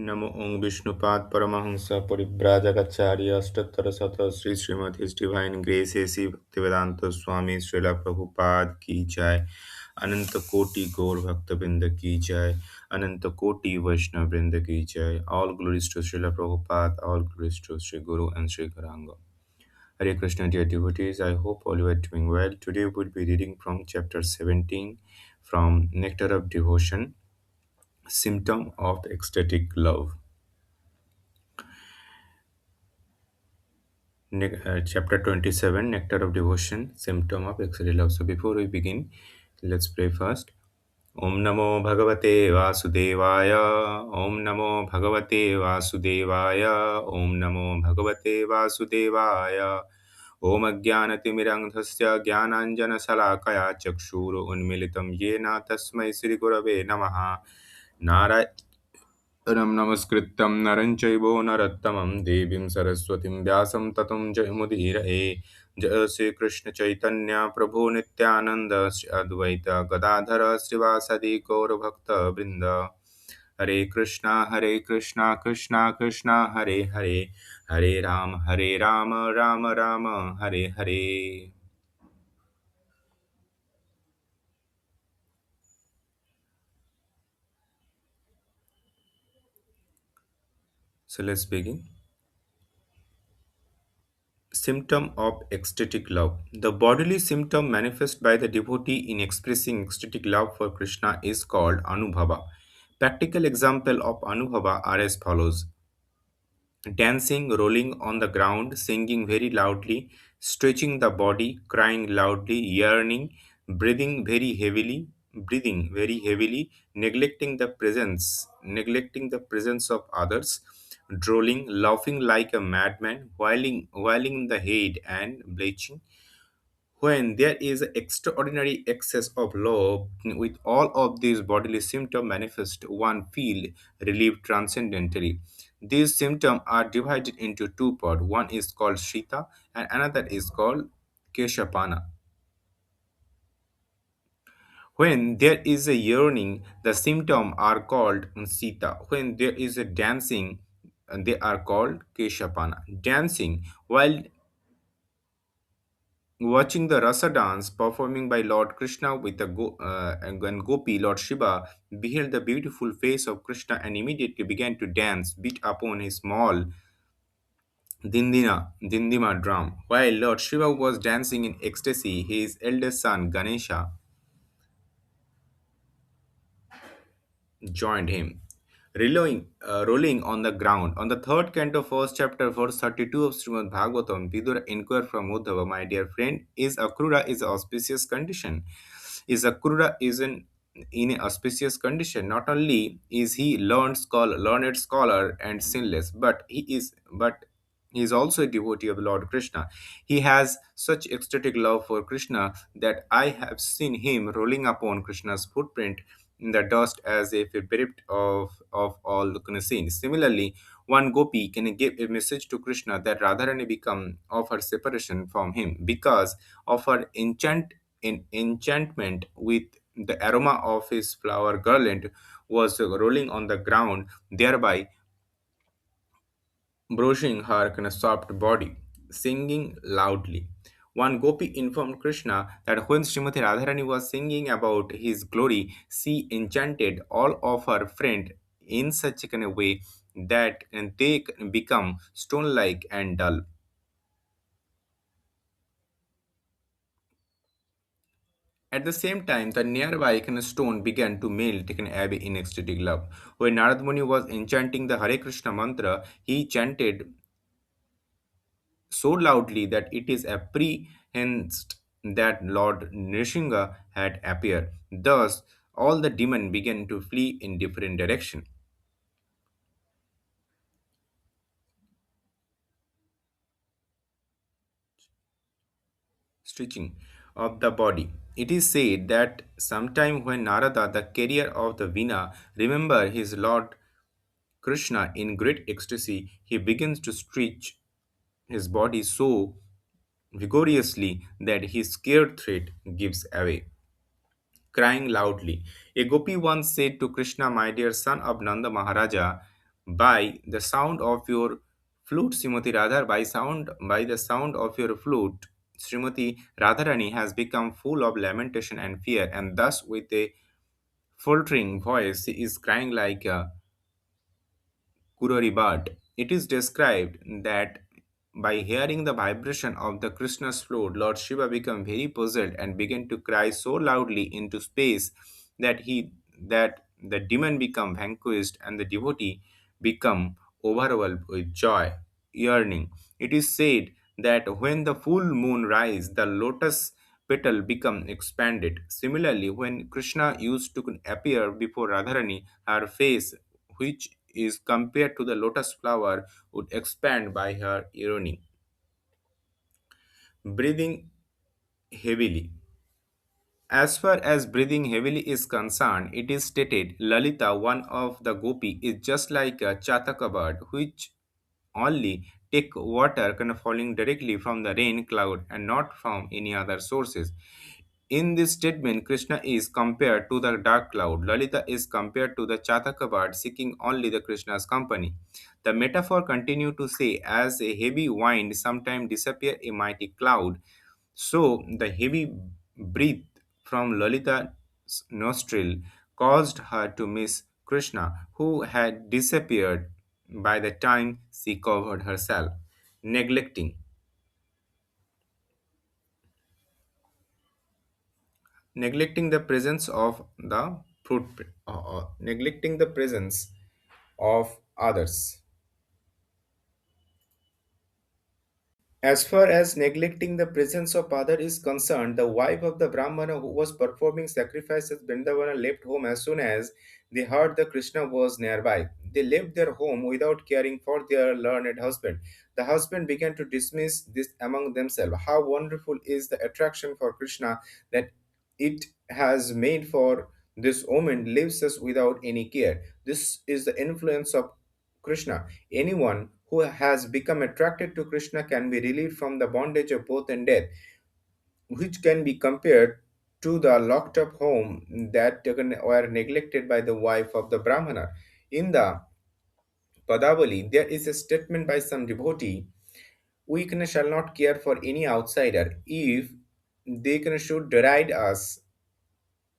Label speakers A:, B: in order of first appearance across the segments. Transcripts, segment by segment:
A: नमो ओं विष्णुपाद परमहंस परिव्राजकाचार्य अष्टोत्तर शत Shri Shrimati divine grace AC Bhaktivedanta Swami Srila Prabhupada की जय। अनंत कोटि गौर भक्त वृंद की जय। अनंत कोटि वैष्णव वृंद की जय। All glories to Srila Prabhupada, all glories to Sri Guru and Sri Garanga. Hare Krishna, dear devotees, I hope all you are doing well. Today we'll be reading from chapter 17 from Nectar of Devotion, Symptom of Ecstatic Love. Chapter 27, Nectar of Devotion, Symptom of Ecstatic Love. So before we begin, let's pray first. Om Namo Bhagavate Vasudevaya. Om Namo Bhagavate Vasudevaya. Om Namo Bhagavate Vasudevaya. Om Ajnanatimirandhasya Jnananjana Chakshuru Unmilitam Yena Tasmai Sri Gurave Namaha. Ram namaskritam naranchaivo narattamam devim saraswatim vyasam tatam jayamudhiraye. Jaya Sri Krishna Chaitanya Prabhu Nityananda Sri Advaita Gadadhara Srivasadi Gaura Bhakta Brinda. Hare Krishna Krishna Krishna Hare Hare, Hare Rama Rama Rama Hare Hare. So let's begin. Symptom of ecstatic love. The bodily symptom manifest by the devotee in expressing ecstatic love for Krishna is called Anubhava. Practical example of Anubhava are as follows: dancing, rolling on the ground, singing very loudly, stretching the body, crying loudly, yearning, breathing very heavily, neglecting the presence of others, drooling, laughing like a madman, whiling the head and bleaching. When there is extraordinary excess of love, with all of these bodily symptoms manifest, one feel relieved transcendently. These symptoms are divided into two parts. One is called Shita and another is called Keshapana. When there is a yearning, the symptoms are called Sita. When there is a dancing, they are called Keshapana. Dancing, while watching the rasa dance performing by Lord Krishna with and Gopi, Lord Shiva beheld the beautiful face of Krishna and immediately began to dance, beat upon his small dindima drum. While Lord Shiva was dancing in ecstasy, his eldest son Ganesha joined him, rolling on the ground. On the third canto, first chapter, verse 32 of Srimad Bhagavatam, Vidura inquired from Uddhava, my dear friend, is Akrura is auspicious condition? Is Akrura is in an auspicious condition? Not only is he learned scholar and sinless, but he is also a devotee of Lord Krishna. He has such ecstatic love for Krishna that I have seen him rolling upon Krishna's footprint in the dust as if bereft of all concern. Similarly, one gopi can give a message to Krishna that Radharani become of her separation from him because of her enchantment with the aroma of his flower garland was rolling on the ground, thereby brushing her kind of soft body, singing loudly. One gopi informed Krishna that when Srimati Radharani was singing about his glory, she enchanted all of her friends in such a kind of way that they become stone-like and dull. At the same time, the nearby kind of stone began to melt taken away in ecstatic love. When Narad Muni was enchanting the Hare Krishna mantra, he chanted so loudly that it is apprehended that Lord Nrsimha had appeared. Thus, all the demons began to flee in different directions. Stretching of the body. It is said that sometime when Narada, the carrier of the Veena, remember his Lord Krishna in great ecstasy, he begins to stretch his body so vigorously that his scared threat gives away. Crying loudly. A gopi once said to Krishna, my dear son of Nanda Maharaja, By the sound of your flute, Srimati Radha, by the sound of your flute, Srimati Radharani has become full of lamentation and fear, and thus with a faltering voice she is crying like a Kuroribat. It is described that by hearing the vibration of the Krishna's flute, Lord Shiva became very puzzled and began to cry so loudly into space that that the demon become vanquished and the devotee become overwhelmed with joy, yearning. It is said that when the full moon rise, the lotus petal become expanded. Similarly, when Krishna used to appear before Radharani, her face, which is compared to the lotus flower, would expand by her irony. Breathing heavily. As far as breathing heavily is concerned, it is stated Lalita, one of the gopi, is just like a chataka bird, which only take water kind of falling directly from the rain cloud and not from any other sources. In this statement, Krishna is compared to the dark cloud. Lalita is compared to the Chataka bird seeking only the Krishna's company. The metaphor continue to say, as a heavy wind sometimes disappear a mighty cloud, so the heavy breath from Lalita's nostril caused her to miss Krishna, who had disappeared by the time she covered herself, neglecting neglecting the presence of the neglecting the presence of others. As far as neglecting the presence of other is concerned, the wife of the Brahmana who was performing sacrifices at Vrindavana left home as soon as they heard the Krishna was nearby. They left their home without caring for their learned husband. The husband began to dismiss this among themselves. How wonderful is the attraction for Krishna that it has made for this woman leaves us without any care. This is the influence of Krishna. Anyone who has become attracted to Krishna can be relieved from the bondage of birth and death, which can be compared to the locked up home that were neglected by the wife of the Brahmana. In the Padavali, there is a statement by some devotee: we shall not care for any outsider. If they should deride us,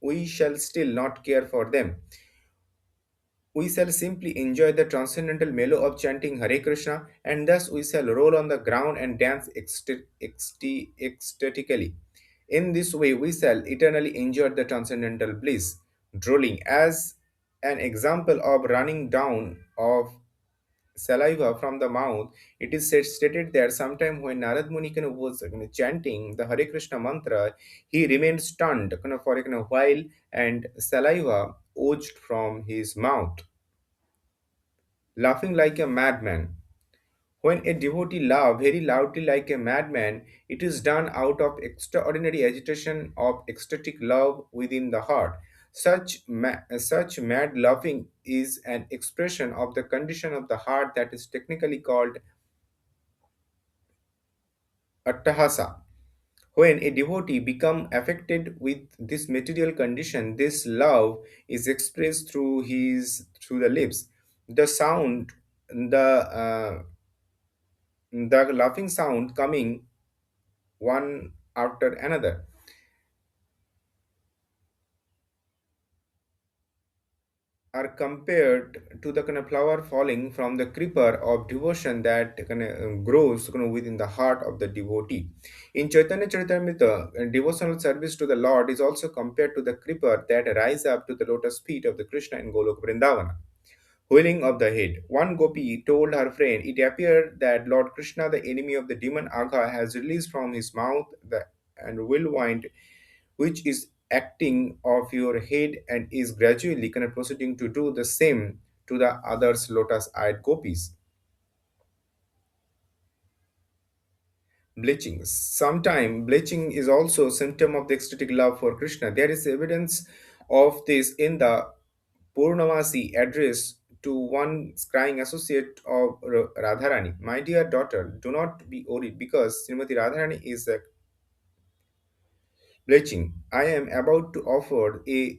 A: we shall still not care for them. We shall simply enjoy the transcendental mellow of chanting Hare Krishna, and thus we shall roll on the ground and dance ecstatically. In this way, we shall eternally enjoy the transcendental bliss. Drooling as an example of running down of saliva from the mouth, it is stated that sometime when Narad Muni was chanting the Hare Krishna mantra, he remained stunned for a while and saliva oozed from his mouth, laughing like a madman. When a devotee laughs very loudly like a madman, it is done out of extraordinary agitation of ecstatic love within the heart. Such mad laughing is an expression of the condition of the heart that is technically called attahasa. When a devotee become affected with this material condition, this love is expressed through the lips. The sound, the laughing sound coming one after another are compared to the flower falling from the creeper of devotion that grows within the heart of the devotee. In Chaitanya Charitamrita, devotional service to the Lord is also compared to the creeper that rise up to the lotus feet of the Krishna in Golok Vrindavana. Whirling of the head. One gopi told her friend, it appeared that Lord Krishna, the enemy of the demon Agha, has released from his mouth the and whirlwind which is acting of your head and is gradually proceeding to do the same to the others lotus-eyed gopis. Bleaching. Sometime bleaching is also a symptom of the ecstatic love for Krishna. There is evidence of this in the Purnamasi address to one crying associate of Radharani. My dear daughter, do not be worried because Srimati Radharani is bleaching. I am about to offer a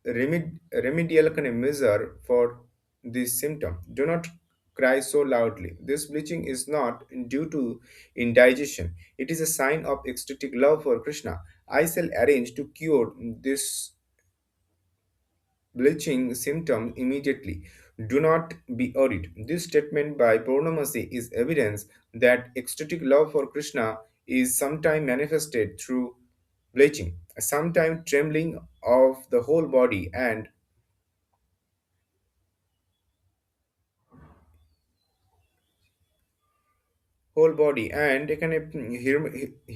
A: remedial measure for this symptom. Do not cry so loudly. This bleaching is not due to indigestion. It is a sign of ecstatic love for Krishna. I shall arrange to cure this bleaching symptom immediately. Do not be worried. This statement by Purnamasi is evidence that ecstatic love for Krishna is sometimes manifested through bleaching, sometimes trembling of the whole body and এখানে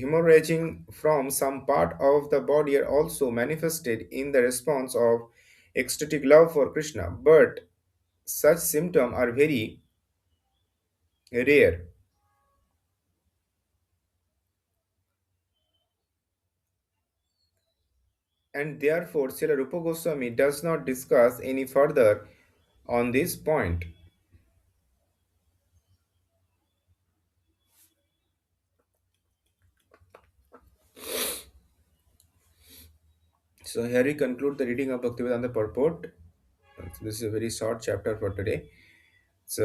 A: hemorrhaging from some part of the body are also manifested in the response of ecstatic love for Krishna, but such symptoms are very rare, and therefore Srila Rupa Goswami does not discuss any further on this point. So here we conclude the reading of Bhaktivedanta purport. This is a very short chapter for today. So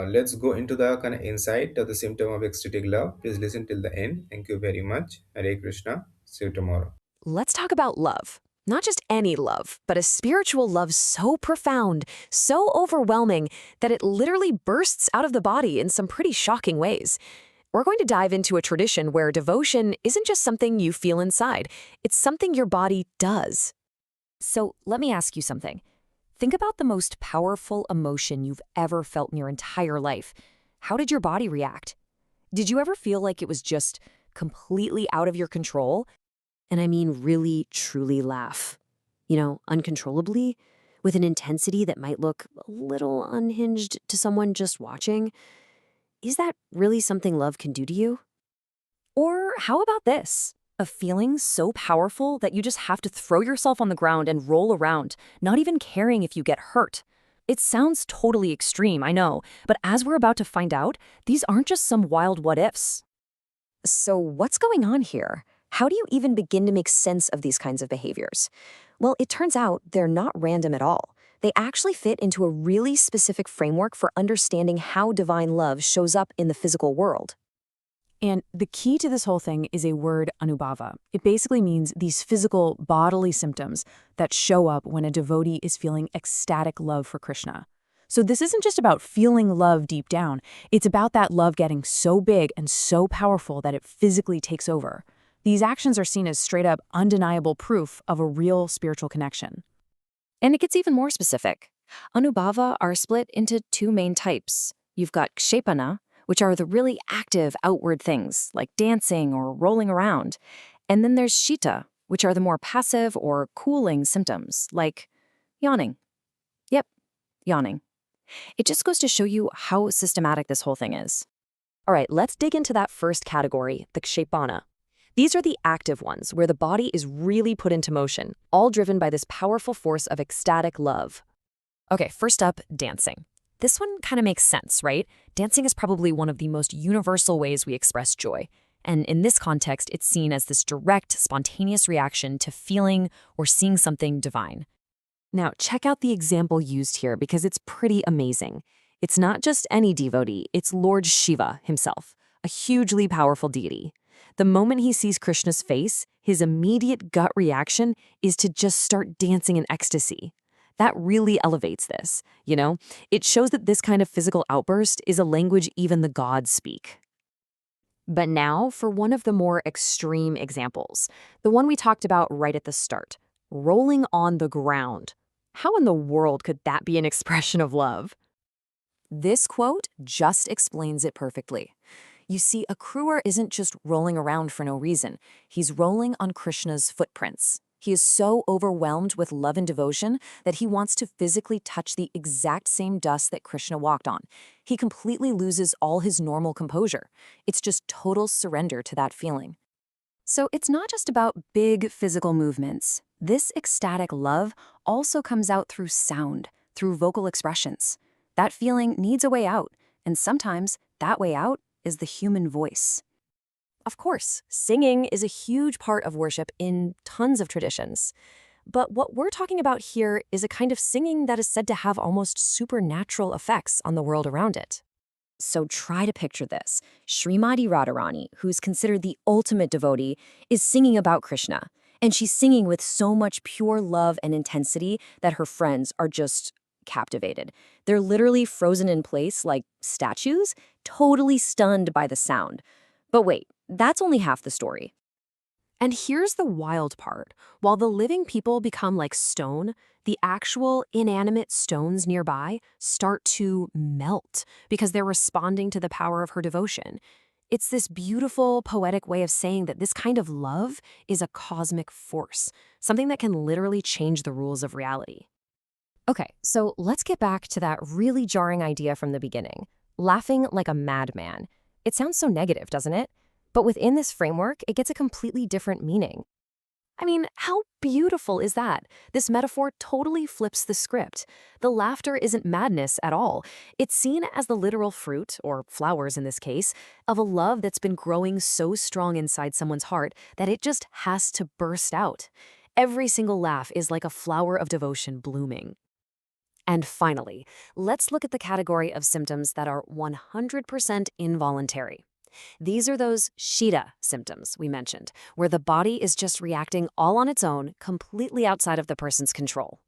A: let's go into the kind of insight of the symptom of ecstatic love. Please listen till the end. Thank you very much. Hare Krishna. See you tomorrow.
B: Let's talk about love. Not just any love, but a spiritual love so profound, so overwhelming, that it literally bursts out of the body in some pretty shocking ways. We're going to dive into a tradition where devotion isn't just something you feel inside, it's something your body does. So let me ask you something. Think about the most powerful emotion you've ever felt in your entire life. How did your body react? Did you ever feel like it was just completely out of your control? And I mean really, truly laugh. Uncontrollably, with an intensity that might look a little unhinged to someone just watching. Is that really something love can do to you? Or how about this? A feeling so powerful that you just have to throw yourself on the ground and roll around, not even caring if you get hurt. It sounds totally extreme, I know, but as we're about to find out, these aren't just some wild what-ifs. So what's going on here? How do you even begin to make sense of these kinds of behaviors? Well, it turns out they're not random at all. They actually fit into a really specific framework for understanding how divine love shows up in the physical world.
C: And the key to this whole thing is a word anubhava. It basically means these physical, bodily symptoms that show up when a devotee is feeling ecstatic love for Krishna. So this isn't just about feeling love deep down. It's about that love getting so big and so powerful that it physically takes over. These actions are seen as straight-up, undeniable proof of a real spiritual connection.
B: And it gets even more specific. Anubhava are split into two main types. You've got kshepana, which are the really active outward things, like dancing or rolling around. And then there's shita, which are the more passive or cooling symptoms, like yawning. Yep, yawning. It just goes to show you how systematic this whole thing is. All right, let's dig into that first category, the kshepana. These are the active ones, where the body is really put into motion, all driven by this powerful force of ecstatic love. Okay, first up, dancing. This one kind of makes sense, right? Dancing is probably one of the most universal ways we express joy. And in this context, it's seen as this direct, spontaneous reaction to feeling or seeing something divine. Now, check out the example used here because it's pretty amazing. It's not just any devotee, it's Lord Shiva himself, a hugely powerful deity. The moment he sees Krishna's face, his immediate gut reaction is to just start dancing in ecstasy. That really elevates this, It shows that this kind of physical outburst is a language even the gods speak. But now for one of the more extreme examples, the one we talked about right at the start, rolling on the ground. How in the world could that be an expression of love? This quote just explains it perfectly. You see, a Kruar isn't just rolling around for no reason. He's rolling on Krishna's footprints. He is so overwhelmed with love and devotion that he wants to physically touch the exact same dust that Krishna walked on. He completely loses all his normal composure. It's just total surrender to that feeling. So it's not just about big physical movements. This ecstatic love also comes out through sound, through vocal expressions. That feeling needs a way out, and sometimes that way out is the human voice. Of course, singing is a huge part of worship in tons of traditions. But what we're talking about here is a kind of singing that is said to have almost supernatural effects on the world around it. So try to picture this. Srimati Radharani, who's considered the ultimate devotee, is singing about Krishna. And she's singing with so much pure love and intensity that her friends are just captivated. They're literally frozen in place like statues, totally stunned by the sound. But wait, that's only half the story.
C: And here's the wild part. While the living people become like stone, the actual inanimate stones nearby start to melt because they're responding to the power of her devotion. It's this beautiful, poetic way of saying that this kind of love is a cosmic force, something that can literally change the rules of reality.
B: Okay, so let's get back to that really jarring idea from the beginning. Laughing like a madman. It sounds so negative, doesn't it? But within this framework, it gets a completely different meaning. I mean, how beautiful is that? This metaphor totally flips the script. The laughter isn't madness at all. It's seen as the literal fruit, or flowers in this case, of a love that's been growing so strong inside someone's heart that it just has to burst out. Every single laugh is like a flower of devotion blooming. And finally, let's look at the category of symptoms that are 100% involuntary. These are those Shita symptoms we mentioned, where the body is just reacting all on its own, completely outside of the person's control.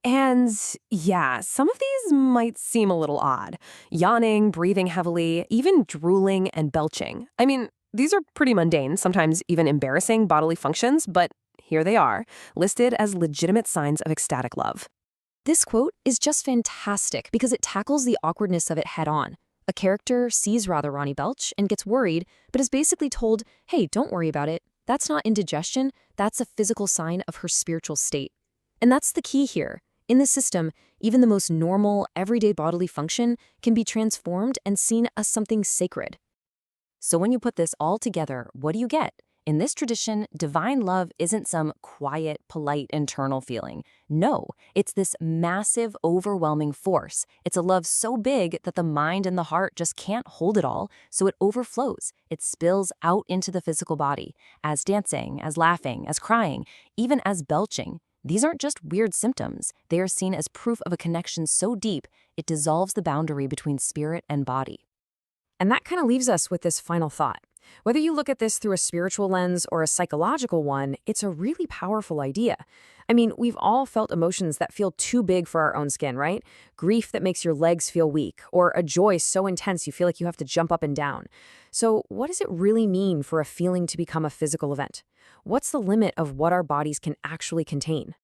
C: And yeah, some of these might seem a little odd. Yawning, breathing heavily, even drooling and belching. I mean, these are pretty mundane, sometimes even embarrassing bodily functions, but here they are, listed as legitimate signs of ecstatic love.
B: This quote is just fantastic because it tackles the awkwardness of it head on. A character sees Radharani belch and gets worried, but is basically told, hey, don't worry about it. That's not indigestion, that's a physical sign of her spiritual state. And that's the key here. In the system, even the most normal, everyday bodily function can be transformed and seen as something sacred. So when you put this all together, what do you get? In this tradition, divine love isn't some quiet, polite internal feeling. No, it's this massive, overwhelming force. It's a love so big that the mind and the heart just can't hold it all, so it overflows. It spills out into the physical body, as dancing, as laughing, as crying, even as belching. These aren't just weird symptoms. They are seen as proof of a connection so deep, it dissolves the boundary between spirit and body.
C: And that kind of leaves us with this final thought. Whether you look at this through a spiritual lens or a psychological one, it's a really powerful idea. I mean, we've all felt emotions that feel too big for our own skin, right? Grief that makes your legs feel weak, or a joy so intense you feel like you have to jump up and down. So what does it really mean for a feeling to become a physical event? What's the limit of what our bodies can actually contain?